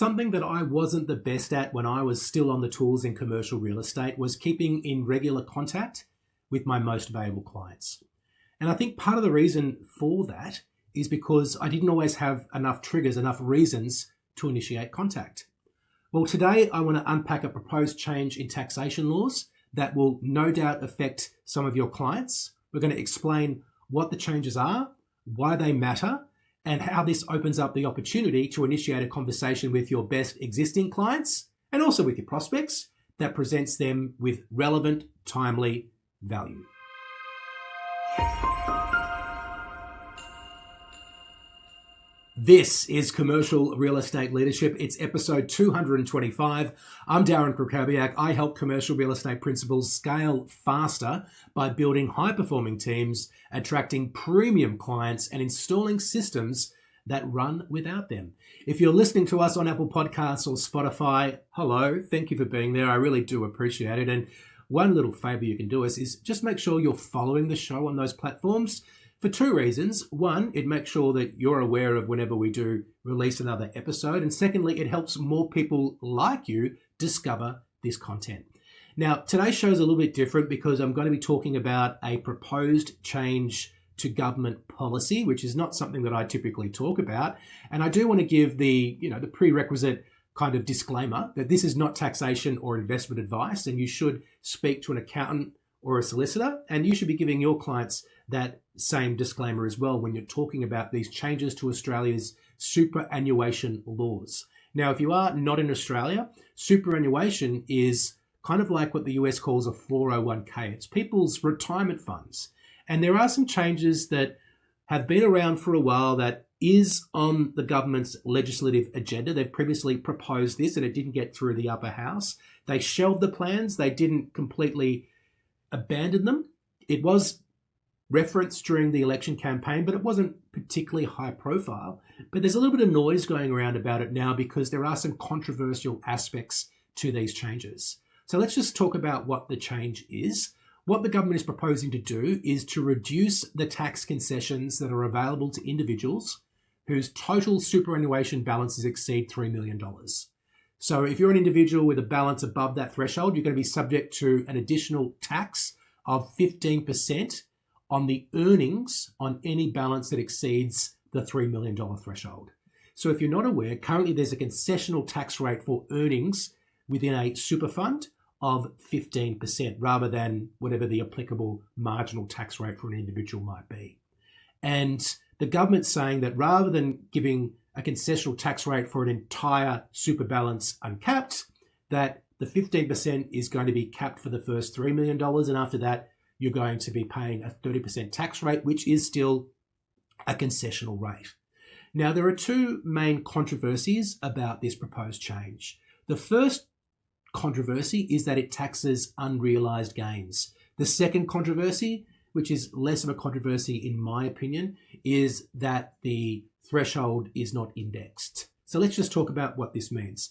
Something that I wasn't the best at when I was still on the tools in commercial real estate was keeping in regular contact with my most valuable clients. And I think part of the reason for that is because I didn't always have enough triggers, enough reasons to initiate contact. Well, today I want to unpack a proposed change in taxation laws that will no doubt affect some of your clients. We're going to explain what the changes are, why they matter, and how this opens up the opportunity to initiate a conversation with your best existing clients and also with your prospects that presents them with relevant, timely value. This is Commercial Real Estate Leadership. It's episode 225. I'm Darren Krakowiak. I help commercial real estate principals scale faster by building high-performing teams, attracting premium clients, and installing systems that run without them. If you're listening to us on Apple Podcasts or Spotify, hello, thank you for being there. I really do appreciate it. And one little favor you can do us is just make sure you're following the show on those platforms. For two reasons. One, it makes sure that you're aware of whenever we do release another episode. And secondly, it helps more people like you discover this content. Now, today's show is a little bit different because I'm going to be talking about a proposed change to government policy, which is not something that I typically talk about. And I do want to give the prerequisite kind of disclaimer that this is not taxation or investment advice, and you should speak to an accountant or a solicitor, and you should be giving your clients that same disclaimer as well when you're talking about these changes to Australia's superannuation laws. Now, if you are not in Australia, superannuation is kind of like what the US calls a 401k. It's people's retirement funds. And there are some changes that have been around for a while that is on the government's legislative agenda. They've previously proposed this and it didn't get through the upper house. They shelved the plans. They didn't completely abandon them. It was referenced during the election campaign, but it wasn't particularly high profile. But there's a little bit of noise going around about it now because there are some controversial aspects to these changes. So let's just talk about what the change is. What the government is proposing to do is to reduce the tax concessions that are available to individuals whose total superannuation balances exceed $3 million. So if you're an individual with a balance above that threshold, you're going to be subject to an additional tax of 15% on the earnings on any balance that exceeds the $3 million threshold. So if you're not aware, currently there's a concessional tax rate for earnings within a super fund of 15% rather than whatever the applicable marginal tax rate for an individual might be. And the government's saying that rather than giving a concessional tax rate for an entire super balance uncapped, that the 15% is going to be capped for the first $3 million. And after that, you're going to be paying a 30% tax rate, which is still a concessional rate. Now, there are two main controversies about this proposed change. The first controversy is that it taxes unrealized gains. The second controversy, which is less of a controversy in my opinion, is that the threshold is not indexed. So let's just talk about what this means.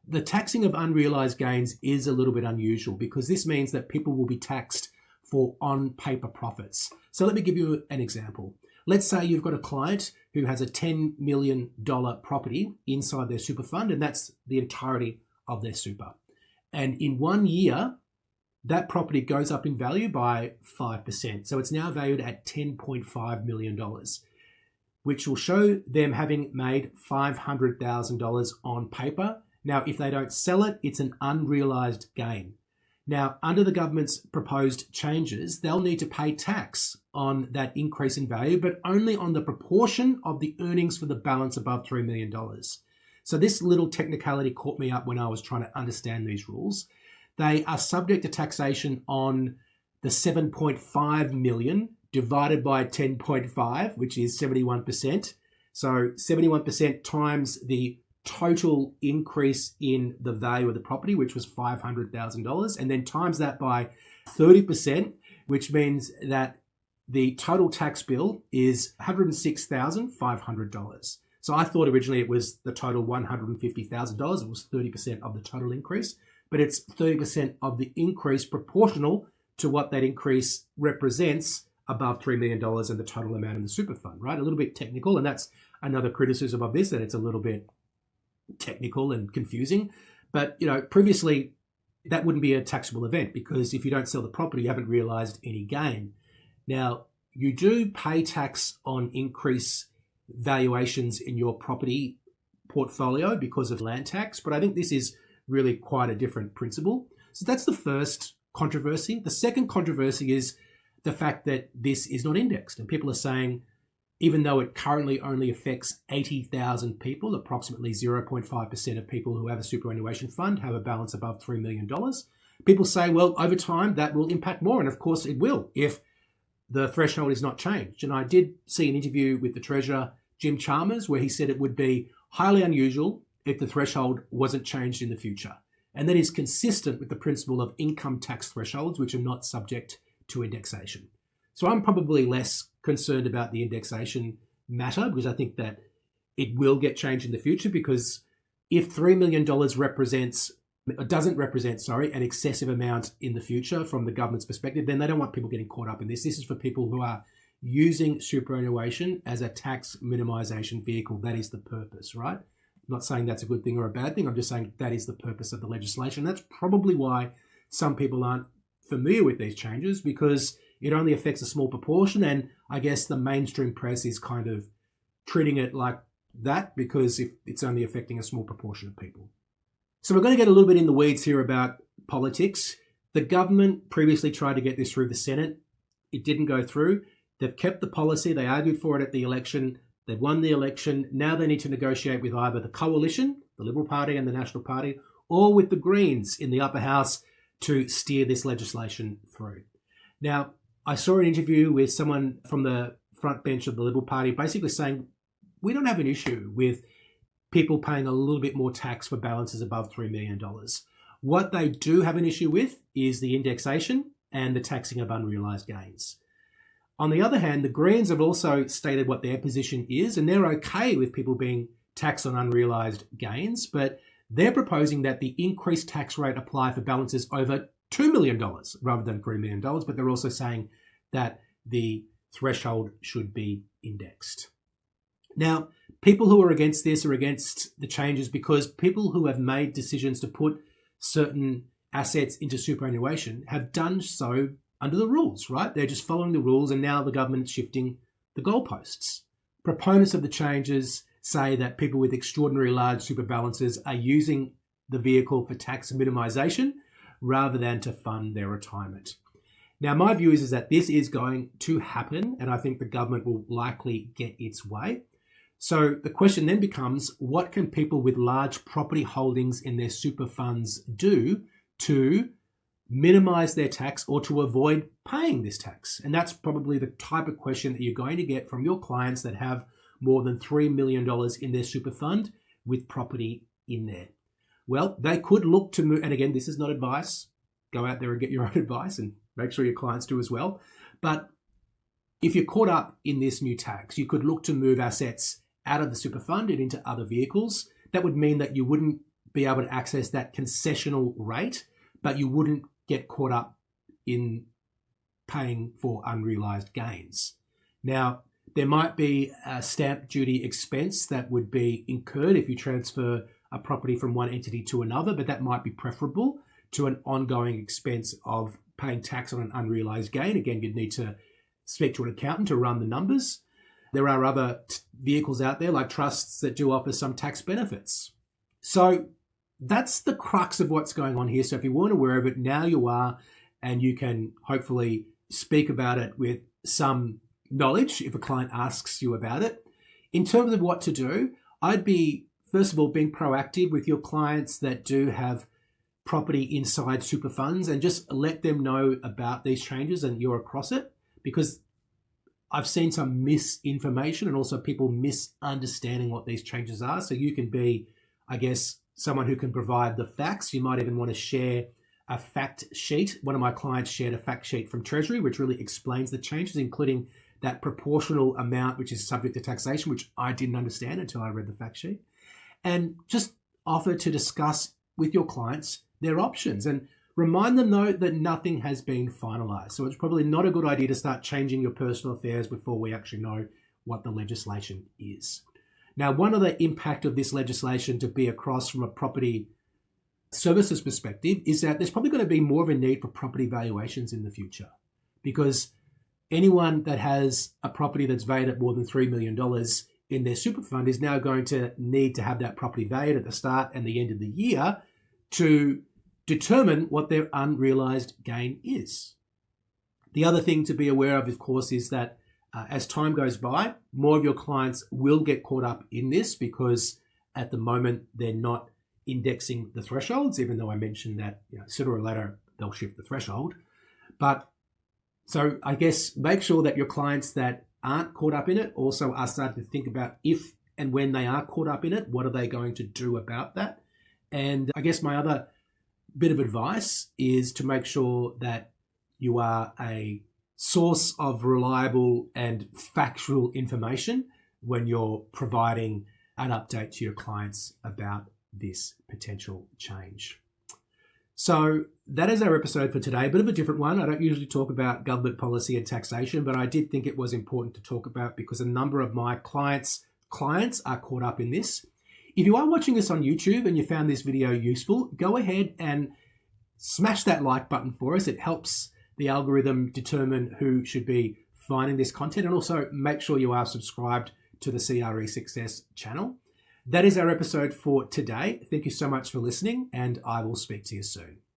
The taxing of unrealized gains is a little bit unusual because this means that people will be taxed for on-paper profits. So let me give you an example. Let's say you've got a client who has a $10 million property inside their super fund, and that's the entirety of their super. And in 1 year, that property goes up in value by 5%. So it's now valued at $10.5 million, which will show them having made $500,000 on paper. Now, if they don't sell it, it's an unrealized gain. Now, under the government's proposed changes, they'll need to pay tax on that increase in value, but only on the proportion of the earnings for the balance above $3 million. So this little technicality caught me up when I was trying to understand these rules. They are subject to taxation on the 7.5 million divided by 10.5, which is 71%. So 71% times the total increase in the value of the property, which was $500,000, and then times that by 30%, which means that the total tax bill is $106,500. So I thought originally it was the total $150,000. It was 30% of the total increase, but it's 30% of the increase proportional to what that increase represents above $3 million and the total amount in the super fund, right? A little bit technical, and that's another criticism of this, that it's a little bit technical and confusing. But, previously that wouldn't be a taxable event because if you don't sell the property, you haven't realised any gain. Now, you do pay tax on increased valuations in your property portfolio because of land tax, but I think this is really quite a different principle. So that's the first controversy. The second controversy is the fact that this is not indexed. And people are saying, even though it currently only affects 80,000 people, approximately 0.5% of people who have a superannuation fund have a balance above $3 million, people say, well, over time that will impact more. And of course it will if the threshold is not changed. And I did see an interview with the Treasurer, Jim Chalmers, where he said it would be highly unusual if the threshold wasn't changed in the future. And that is consistent with the principle of income tax thresholds, which are not subject to indexation. So I'm probably less concerned about the indexation matter because I think that it will get changed in the future, because if $3 million doesn't represent an excessive amount in the future from the government's perspective, then they don't want people getting caught up in this. This is for people who are using superannuation as a tax minimisation vehicle. That is the purpose, right? I'm not saying that's a good thing or a bad thing. I'm just saying that is the purpose of the legislation. That's probably why some people aren't familiar with these changes, because it only affects a small proportion. And I guess the mainstream press is kind of treating it like that because it's only affecting a small proportion of people. So we're going to get a little bit in the weeds here about politics. The government previously tried to get this through the Senate. It didn't go through. They've kept the policy. They argued for it at the election. They've won the election. Now they need to negotiate with either the coalition, the Liberal Party and the National Party, or with the Greens in the upper house to steer this legislation through. Now, I saw an interview with someone from the front bench of the Liberal Party basically saying, we don't have an issue with people paying a little bit more tax for balances above $3 million. What they do have an issue with is the indexation and the taxing of unrealised gains. On the other hand, the Greens have also stated what their position is, and they're okay with people being taxed on unrealised gains, but they're proposing that the increased tax rate apply for balances over $2 million rather than $3 million, but they're also saying that the threshold should be indexed. Now, people who are against this are against the changes because people who have made decisions to put certain assets into superannuation have done so under the rules, right? They're just following the rules, and now the government's shifting the goalposts. Proponents of the changes say that people with extraordinary large super balances are using the vehicle for tax minimisation rather than to fund their retirement. Now, my view is that this is going to happen, and I think the government will likely get its way. So the question then becomes, what can people with large property holdings in their super funds do to minimise their tax or to avoid paying this tax? And that's probably the type of question that you're going to get from your clients that have more than $3 million in their super fund with property in there. Well, they could look to move, and again, this is not advice. Go out there and get your own advice and make sure your clients do as well. But if you're caught up in this new tax, you could look to move assets out of the super fund and into other vehicles. That would mean that you wouldn't be able to access that concessional rate, but you wouldn't get caught up in paying for unrealised gains. Now, there might be a stamp duty expense that would be incurred if you transfer a property from one entity to another, but that might be preferable to an ongoing expense of paying tax on an unrealised gain. Again, you'd need to speak to an accountant to run the numbers. There are other vehicles out there like trusts that do offer some tax benefits. So that's the crux of what's going on here. So if you weren't aware of it, now you are, and you can hopefully speak about it with some knowledge if a client asks you about it. In terms of what to do, I'd be, first of all, being proactive with your clients that do have property inside super funds and just let them know about these changes and you're across it, because I've seen some misinformation and also people misunderstanding what these changes are. So you can be, I guess, someone who can provide the facts. You might even want to share a fact sheet. One of my clients shared a fact sheet from Treasury, which really explains the changes, including that proportional amount, which is subject to taxation, which I didn't understand until I read the fact sheet. And just offer to discuss with your clients their options and remind them, though, that nothing has been finalised. So it's probably not a good idea to start changing your personal affairs before we actually know what the legislation is. Now, one other impact of this legislation to be across from a property services perspective is that there's probably going to be more of a need for property valuations in the future, because anyone that has a property that's valued at more than $3 million in their super fund is now going to need to have that property valued at the start and the end of the year to determine what their unrealized gain is. The other thing to be aware of course, is that as time goes by, more of your clients will get caught up in this, because at the moment they're not indexing the thresholds, even though I mentioned that sooner or later they'll shift the threshold. But so I guess make sure that your clients that aren't caught up in it also are starting to think about if and when they are caught up in it, what are they going to do about that? And I guess my other bit of advice is to make sure that you are a source of reliable and factual information when you're providing an update to your clients about this potential change. So that is our episode for today. A bit of a different one. I don't usually talk about government policy and taxation, but I did think it was important to talk about because a number of my clients are caught up in this. If you are watching this on YouTube and you found this video useful, go ahead and smash that like button for us. It helps the algorithm determine who should be finding this content, and also make sure you are subscribed to the CRE channel. That is our episode for today. Thank you so much for listening, and I will speak to you soon.